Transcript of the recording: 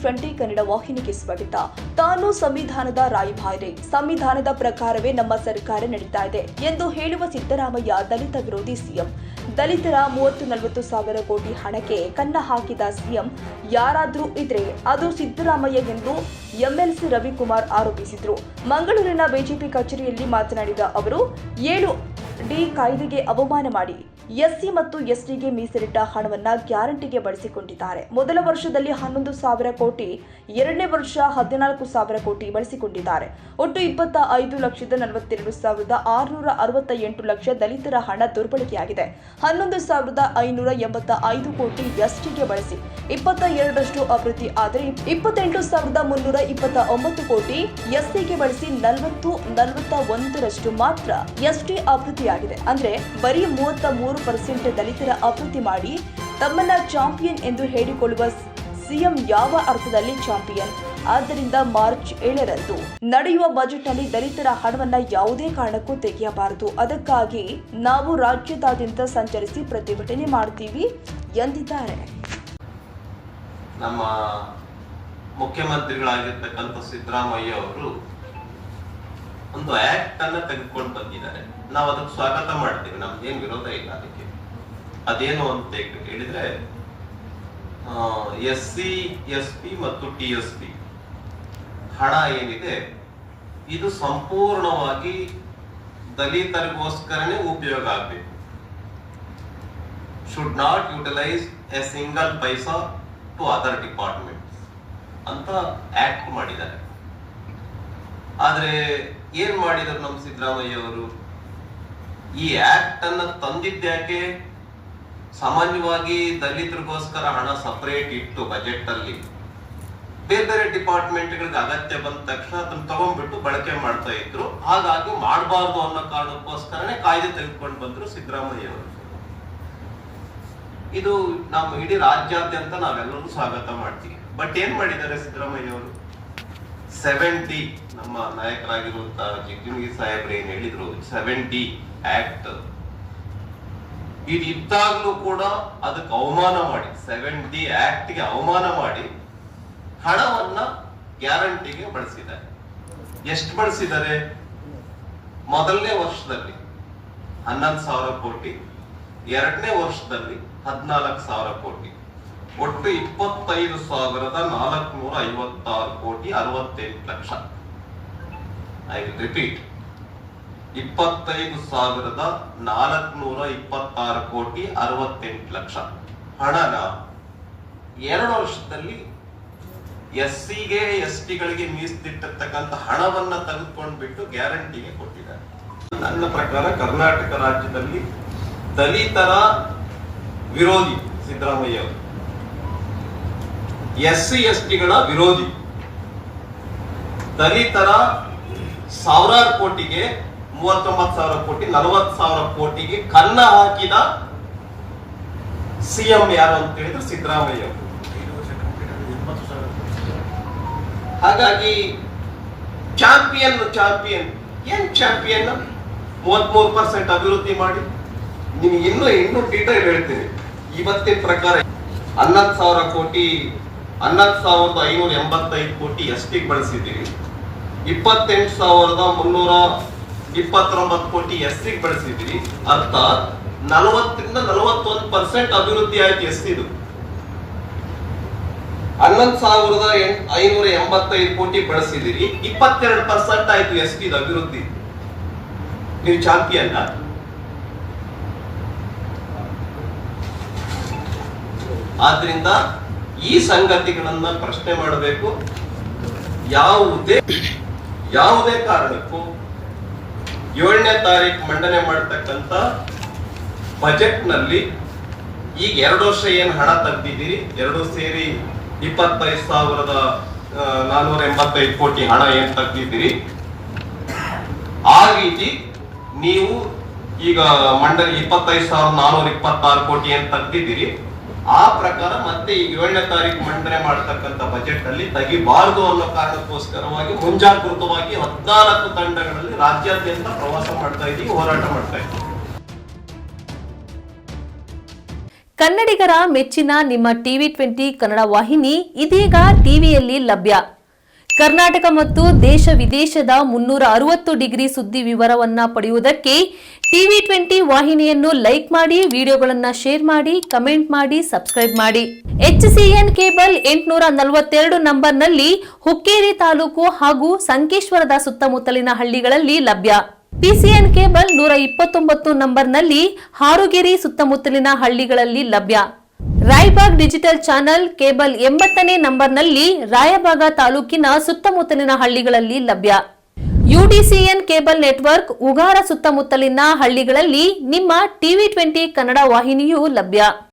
20 ಕನ್ನಡ ವಾಹಿನಿಗೆ ಸ್ವಾಗತ. ತಾನು ಸಂವಿಧಾನದ ರಾಯಭಾರಿ, ಸಂವಿಧಾನದ ಪ್ರಕಾರವೇ ನಮ್ಮ ಸರ್ಕಾರ ನಡೀತಾ ಇದೆ ಎಂದು ಹೇಳುವ ಸಿದ್ದರಾಮಯ್ಯ ದಲಿತ ವಿರೋಧಿ ಸಿಎಂ. ದಲಿತರ 30-40 ಸಾವಿರ ಕೋಟಿ ಹಣಕ್ಕೆ ಕನ್ನ ಹಾಕಿದ ಸಿಎಂ ಯಾರಾದ್ರೂ ಇದ್ರೆ ಅದು ಸಿದ್ದರಾಮಯ್ಯ ಎಂದು ಎಂಎಲ್ಸಿ ರವಿಕುಮಾರ್ ಆರೋಪಿಸಿದ್ರು. ಮಂಗಳೂರಿನ ಬಿಜೆಪಿ ಕಚೇರಿಯಲ್ಲಿ ಮಾತನಾಡಿದ ಅವರು 7D ಕಾಯ್ದೆಗೆ ಅವಮಾನ ಮಾಡಿ ಎಸ್ಸಿ ಮತ್ತು ಎಸ್ಟಿಗೆ ಮೀಸಲಿಟ್ಟ ಹಣವನ್ನ ಗ್ಯಾರಂಟಿಗೆ ಬಳಸಿಕೊಂಡಿದ್ದಾರೆ. ಮೊದಲ ವರ್ಷದಲ್ಲಿ 11,000 ಕೋಟಿ, ಎರಡನೇ ವರ್ಷ 14,000 ಕೋಟಿ ಬಳಸಿಕೊಂಡಿದ್ದಾರೆ. ಒಟ್ಟು 25,42,668 ಲಕ್ಷ ದಲಿತರ ಹಣ ದುರ್ಬಳಕೆಯಾಗಿದೆ. 11,585 ಕೋಟಿ ಎಸ್ಟಿಗೆ ಬಳಸಿ 22% ಅಭಿವೃದ್ಧಿ ಆದರೆ 28,329 ಕೋಟಿ ಎಸ್ಸಿಗೆ ಬಳಸಿ 41% ಮಾತ್ರ ಎಸ್ಟಿ ಅಭಿವೃದ್ಧಿಯಾಗಿದೆ. ಅಂದ್ರೆ ಬರೀ 33% ದಲಿತರ ಅಭಿವೃದ್ಧಿ ಮಾಡಿ ತಮ್ಮನ್ನ ಚಾಂಪಿಯನ್ ಎಂದು ಹೇಳಿಕೊಳ್ಳುವ ಸಿಎಂ ಯಾವ ಅರ್ಥದಲ್ಲಿ ಚಾಂಪಿಯನ್? ಆದ್ದರಿಂದ ಮಾರ್ಚ್ 7ರಂದು ನಡೆಯುವ ಬಜೆಟ್ನಲ್ಲಿ ದಲಿತರ ಹಣವನ್ನ ಯಾವುದೇ ಕಾರಣಕ್ಕೂ ತೆಗೆಯಬಾರದು. ಅದಕ್ಕಾಗಿ ನಾವು ರಾಜ್ಯದಾದ್ಯಂತ ಸಂಚರಿಸಿ ಪ್ರತಿಭಟನೆ ಮಾಡ್ತೀವಿ ಎಂದಿದ್ದಾರೆ. ನಮ್ಮ ಮುಖ್ಯಮಂತ್ರಿಗಳಾಗಿರ್ತಕ್ಕಂಥ ಸಿದ್ದರಾಮಯ್ಯ ಅವರು ಒಂದು ಆಕ್ಟ್ ಅನ್ನ ತೆಗೆದುಕೊಂಡು ಬಂದಿದ್ದಾರೆ. ನಾವು ಅದಕ್ಕೆ ಸ್ವಾಗತ ಮಾಡ್ತೀವಿ, ನಮ್ಗೇನು ವಿರೋಧ ಇಲ್ಲ ಅದಕ್ಕೆ. ಅದೇನು ಅಂತ ಹೇಳಿದ್ರೆ SC, SP ಮತ್ತು TSP ಹಣ ಏನಿದೆ ಇದು ಸಂಪೂರ್ಣವಾಗಿ ದಲಿತರಿಗೋಸ್ಕರನೇ ಉಪಯೋಗ ಆಗಬೇಕು. Should not utilise a single paisa to other departments ಅಂತ ಆಕ್ಟ್ ಮಾಡಿದ್ದಾರೆ. ಆದ್ರೆ ಏನ್ ಮಾಡಿದರು ನಮ್ಮ ಸಿದ್ದರಾಮಯ್ಯ ಅವರು? ಈ ಆಕ್ಟ್ ಅನ್ನ ತಂದಿದ್ದ್ಯಾಕೆ? ಸಾಮಾನ್ಯವಾಗಿ ದಲಿತರಿಗೋಸ್ಕರ ಹಣ ಸಪರೇಟ್ ಇಟ್ಟು ಬಜೆಟ್ ಅಲ್ಲಿ ಬೇರೆ ಬೇರೆ ಡಿಪಾರ್ಟ್ಮೆಂಟ್ ಗಳಿಗೆ ಅಗತ್ಯ ಬಂದ ತಕ್ಷಣ ಅದನ್ನ ತಗೊಂಡ್ಬಿಟ್ಟು ಬಳಕೆ ಮಾಡ್ತಾ ಇದ್ರು. ಹಾಗಾಗಿ ಮಾಡಬಾರ್ದು ಅನ್ನೋ ಕಾರಣಕ್ಕೋಸ್ಕರನೇ ಕಾಯ್ದೆ ತೆಗೆದುಕೊಂಡು ಬಂದ್ರು ಸಿದ್ದರಾಮಯ್ಯ ಅವರು. ಇದು ನಮ್ಮ ಇಡೀ ರಾಜ್ಯಾದ್ಯಂತ ನಾವೆಲ್ಲರೂ ಸ್ವಾಗತ ಮಾಡ್ತೀವಿ. ಬಟ್ ಏನ್ ಮಾಡಿದ್ದಾರೆ ಸಿದ್ದರಾಮಯ್ಯ ಅವರು? 7D ನಮ್ಮ ನಾಯಕರಾಗಿರುವಂತಹ ಜಿಗ್ಗಿಣಗಿ ಸಾಹೇಬ್ರು ಏನ್ ಹೇಳಿದ್ರು, 7D ಆಕ್ಟ್ ಇದು ಇದ್ದಾಗ್ಲೂ ಕೂಡ ಅದಕ್ಕೆ ಅವಮಾನ ಮಾಡಿ, 7D ಆಕ್ಟ್ ಗೆ ಅವಮಾನ ಮಾಡಿ ಹಣವನ್ನ ಗ್ಯಾರಂಟಿಗೆ ಬಳಸಿದ್ದಾರೆ. ಎಷ್ಟು ಬಳಸಿದ್ದಾರೆ? ಮೊದಲನೇ ವರ್ಷದಲ್ಲಿ 11,000 ಕೋಟಿ, ಎರಡನೇ ವರ್ಷದಲ್ಲಿ 14,000 ಕೋಟಿ, ಒಟ್ಟು 25,456 ಕೋಟಿ 68 ಲಕ್ಷ. ಐ ವಿಲ್ ರಿಪೀಟ್, 25,426 ಕೋಟಿ 68 ಲಕ್ಷ ಹಣನ 2 ವರ್ಷದಲ್ಲಿ SCಗೆ STಗಳಿಗೆ ಮೀಸಲಿಟ್ಟಿರ್ತಕ್ಕಂಥ ಹಣವನ್ನ ತೆಗೆದುಕೊಂಡ್ಬಿಟ್ಟು ಗ್ಯಾರಂಟಿಗೆ ಕೊಟ್ಟಿದ್ದಾರೆ. ನನ್ನ ಪ್ರಕಾರ ಕರ್ನಾಟಕ ರಾಜ್ಯದಲ್ಲಿ ದಲಿತರ ವಿರೋಧಿ ಸಿದ್ದರಾಮಯ್ಯ ಅವರು, SC STಗಳ ವಿರೋಧಿ, ದಲಿತರ 1,000 ಕೋಟಿಗೆ 39,000 ಕೋಟಿ 40,000 ಕೋಟಿಗೆ ಕನ್ನ ಹಾಕಿದ ಸಿಎಂ ಯಾರು ಅಂತ ಹೇಳಿದ್ರೆ ಸಿದ್ದರಾಮಯ್ಯ ಅವರು. ಹಾಗಾಗಿ ಚಾಂಪಿಯನ್ ಏನ್ ಚಾಂಪಿಯನ್? 33% ಅಭಿವೃದ್ಧಿ ಮಾಡಿ. ನಿಮ್ಗೆ ಇನ್ನೂ ಡೀಟೇಲ್ ಹೇಳ್ತೀನಿ. ಇವತ್ತಿನ ಪ್ರಕಾರ 11,000 ಕೋಟಿ 11,585 ಕೋಟಿ ಎಸ್ಟಿಗೆ ಬಳಸಿದ್ದೀರಿ, 28,329 ಕೋಟಿ ಎಸ್ಟಿಗೆ ಬಳಸಿದ್ದೀರಿ. ಅರ್ಥಾತ್ 40-41% ಅಭಿವೃದ್ಧಿ ಆಯ್ತು ಎಸ್ಟಿದು. 11,585 ಕೋಟಿ ಬಳಸಿದಿರಿ, 22% ಆಯ್ತು ಎಸ್ಟಿದು ಅಭಿವೃದ್ಧಿ. ನೀವು ಚಾಂಪಿಯನ್? ಆದ್ರಿಂದ ಈ ಸಂಗತಿಗಳನ್ನ ಪ್ರಶ್ನೆ ಮಾಡಬೇಕು. ಯಾವುದೇ ಕಾರಣಕ್ಕೂ 7ನೇ ತಾರೀಕು ಮಂಡನೆ ಮಾಡತಕ್ಕಂತ ಬಜೆಟ್ ನಲ್ಲಿ ಈಗ 2 ವರ್ಷ ಏನ್ ಹಣ ತೆಗ್ದಿದ್ದೀರಿ, 2 ಸೇರಿ 25,485 ಕೋಟಿ ಹಣ ಏನ್ ತೆಗ್ದಿದ್ದೀರಿ, ಆ ರೀತಿ ನೀವು ಈಗ ಮಂಡಳಿ 25,426 ಕೋಟಿ ಏನ್ ತೆಗ್ದಿದ್ದೀರಿ, ಆ ಪ್ರಕಾರ ಮತ್ತೆ ಈಗ 7ನೇ ತಾರೀಕು ಮಂಡನೆ ಮಾಡತಕ್ಕಂತ ಬಜೆಟ್ ಅಲ್ಲಿ ತೆಗಿಬಾರದು ಅನ್ನೋ ಕಾರಣಕ್ಕೋಸ್ಕರವಾಗಿ ಮುಂಜಾಗೃತವಾಗಿ 14 ತಂಡಗಳಲ್ಲಿ ರಾಜ್ಯಾದ್ಯಂತ ಪ್ರವಾಸ ಮಾಡ್ತಾ ಇದ್ದೀವಿ, ಹೋರಾಟ ಮಾಡ್ತಾ ಇದ್ದೀವಿ. ಕನ್ನಡಿಗರ ಮೆಚ್ಚಿನ ನಿಮ್ಮ ಟಿವಿ 20 ಕನ್ನಡ ವಾಹಿನಿ ಇದೀಗ ಟಿವಿಯಲ್ಲಿ ಲಭ್ಯ. ಕರ್ನಾಟಕ ಮತ್ತು ದೇಶ ವಿದೇಶದ 360 ಡಿಗ್ರಿ ಸುದ್ದಿ ವಿವರವನ್ನ ಪಡೆಯುವುದಕ್ಕೆ ಟಿವಿ 20 ವಾಹಿನಿಯನ್ನು ಲೈಕ್ ಮಾಡಿ, ವಿಡಿಯೋಗಳನ್ನು ಶೇರ್ ಮಾಡಿ, ಕಮೆಂಟ್ ಮಾಡಿ, ಸಬ್ಸ್ಕ್ರೈಬ್ ಮಾಡಿ. HCN ಕೇಬಲ್ 842 ನಂಬರ್ನಲ್ಲಿ ಹುಕ್ಕೇರಿ ತಾಲೂಕು ಹಾಗೂ ಸಂಕೇಶ್ವರದ ಸುತ್ತಮುತ್ತಲಿನ ಹಳ್ಳಿಗಳಲ್ಲಿ ಲಭ್ಯ. PCN ಕೇಬಲ್ 129 ನಂಬರ್ನಲ್ಲಿ ಹಾರುಗೆರೆ ಸುತ್ತಮುತ್ತಲಿನ ಹಳ್ಳಿಗಳಲ್ಲಿ ಲಭ್ಯ. ರಾಯಬಾಗ್ ಡಿಜಿಟಲ್ ಚಾನೆಲ್ ಕೇಬಲ್ 80ನೇ ನಂಬರ್ನಲ್ಲಿ ರಾಯಬಾಗ ತಾಲೂಕಿನ ಸುತ್ತಮುತ್ತಲಿನ ಹಳ್ಳಿಗಳಲ್ಲಿ ಲಭ್ಯ. UDCN ಕೇಬಲ್ ನೆಟ್ವರ್ಕ್ ಉಗಾರ ಸುತ್ತಮುತ್ತಲಿನ ಹಳ್ಳಿಗಳಲ್ಲಿ ನಿಮ್ಮ ಟಿವಿ 20 ಕನ್ನಡ ವಾಹಿನಿಯೂ ಲಭ್ಯ.